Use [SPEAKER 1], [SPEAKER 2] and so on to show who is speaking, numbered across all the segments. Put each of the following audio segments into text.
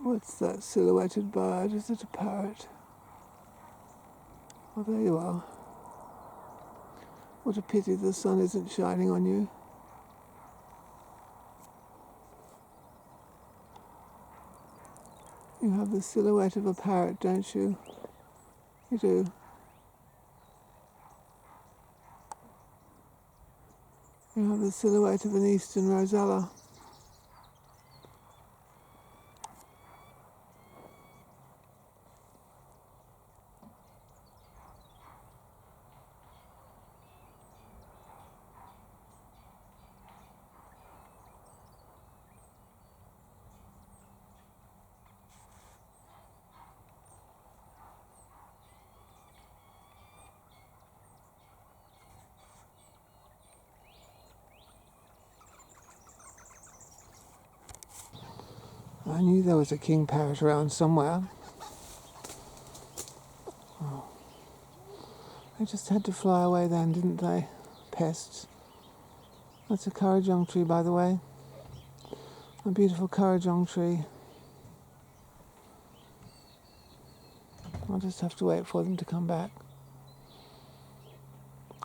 [SPEAKER 1] What's that silhouetted bird? Is it a parrot? Oh, there you are. What a pity the sun isn't shining on you. You have the silhouette of a parrot, don't you? You do. You have the silhouette of an eastern rosella. I knew there was a king parrot around somewhere. Oh. They just had to fly away then, didn't they? Pests. That's a Kurrajong tree, by the way. A beautiful Kurrajong tree. I'll just have to wait for them to come back.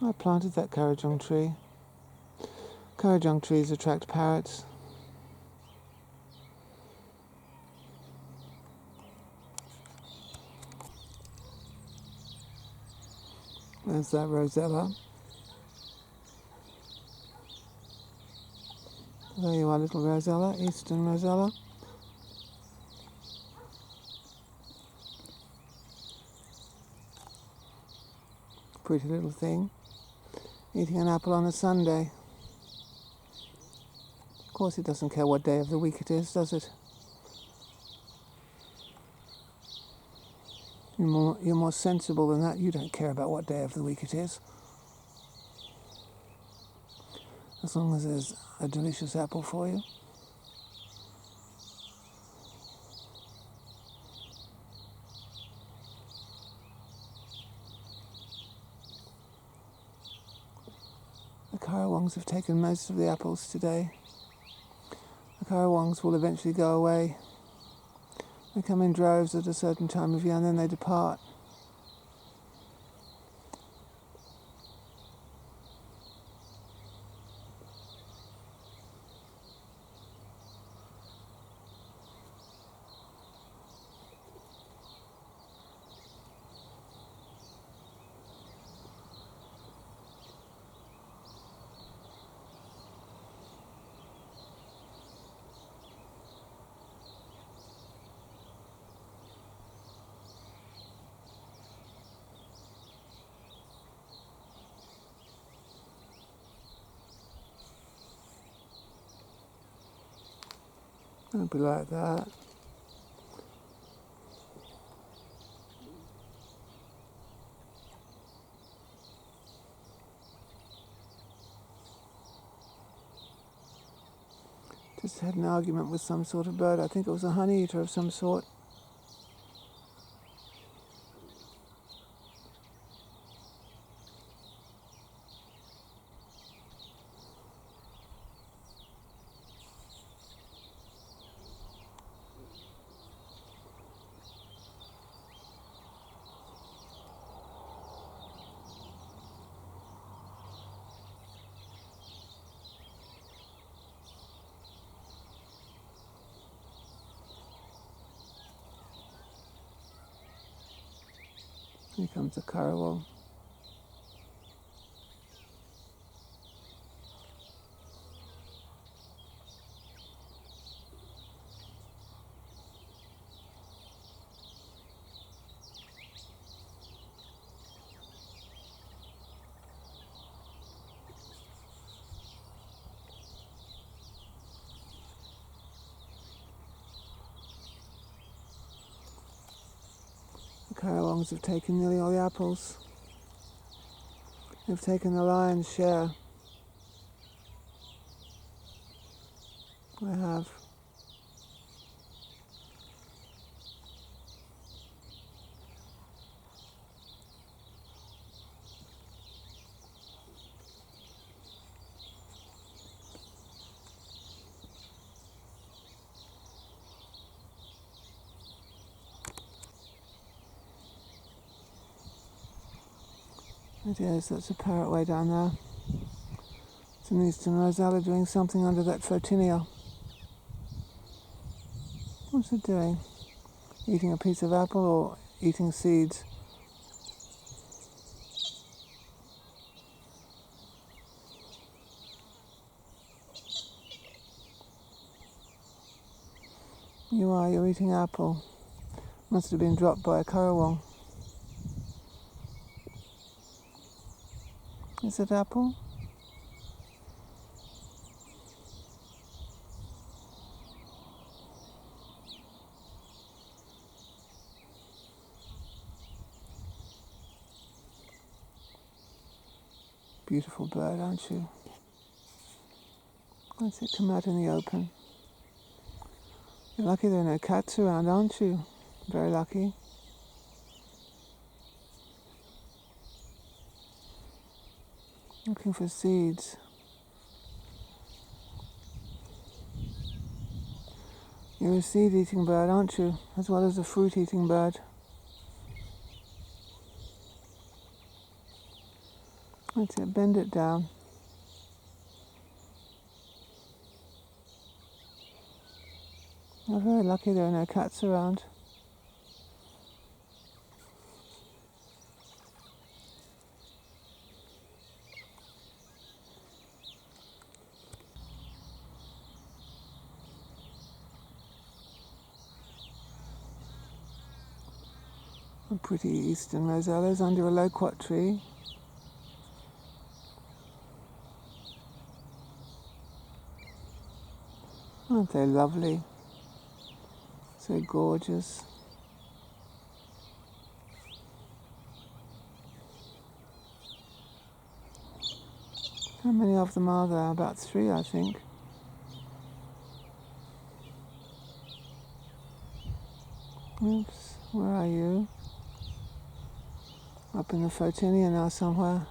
[SPEAKER 1] I planted that Kurrajong tree. Kurrajong trees attract parrots. There's that rosella. There you are, little rosella, eastern rosella. Pretty little thing. Eating an apple on a Sunday. Of course it doesn't care what day of the week it is, does it? You're more sensible than that. You don't care about what day of the week it is. As long as there's a delicious apple for you. The currawongs have taken most of the apples today. The currawongs will eventually go away. They come in droves at a certain time of year and then they depart. Don't be like that. Just had an argument with some sort of bird. I think it was a honey eater of some sort. Here comes a currawong. The currawongs have taken nearly all the apples. They've taken the lion's share. They have. It is, that's a parrot way down there. It's an eastern rosella doing something under that Photinia. What's it doing? Eating a piece of apple or eating seeds? You're eating apple. Must have been dropped by a currawong. Is it apple? Beautiful bird, aren't you? Let's it come out in the open. You're lucky there are no cats around, aren't you? Very lucky. Looking for seeds. You're a seed-eating bird, aren't you? As well as a fruit-eating bird. That's it, bend it down. You're very lucky there are no cats around. A pretty eastern rosellas under a loquat tree. Aren't they lovely? So gorgeous. How many of them are there? About 3, I think. Oops, where are you? Up in the Photinia now somewhere.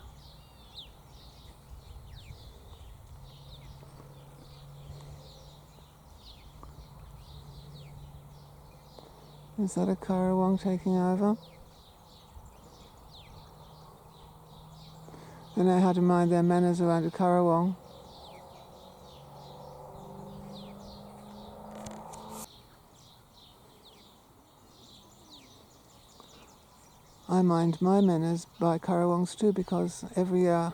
[SPEAKER 1] Is that a currawong taking over? They know how to mind their manners around a currawong. I mind my manners by currawongs too, because every year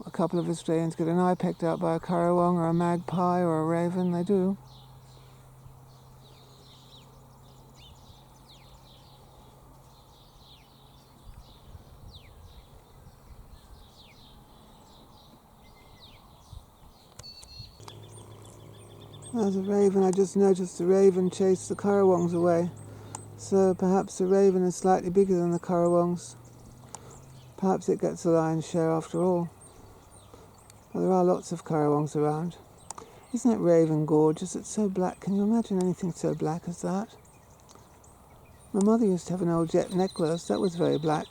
[SPEAKER 1] a couple of Australians get an eye pecked out by a currawong or a magpie or a raven. They do. There's a raven. I just noticed the raven chased the currawongs away. So perhaps the raven is slightly bigger than the currawongs. Perhaps it gets the lion's share after all. But there are lots of currawongs around. Isn't that raven gorgeous? It's so black. Can you imagine anything so black as that? My mother used to have an old jet necklace. That was very black.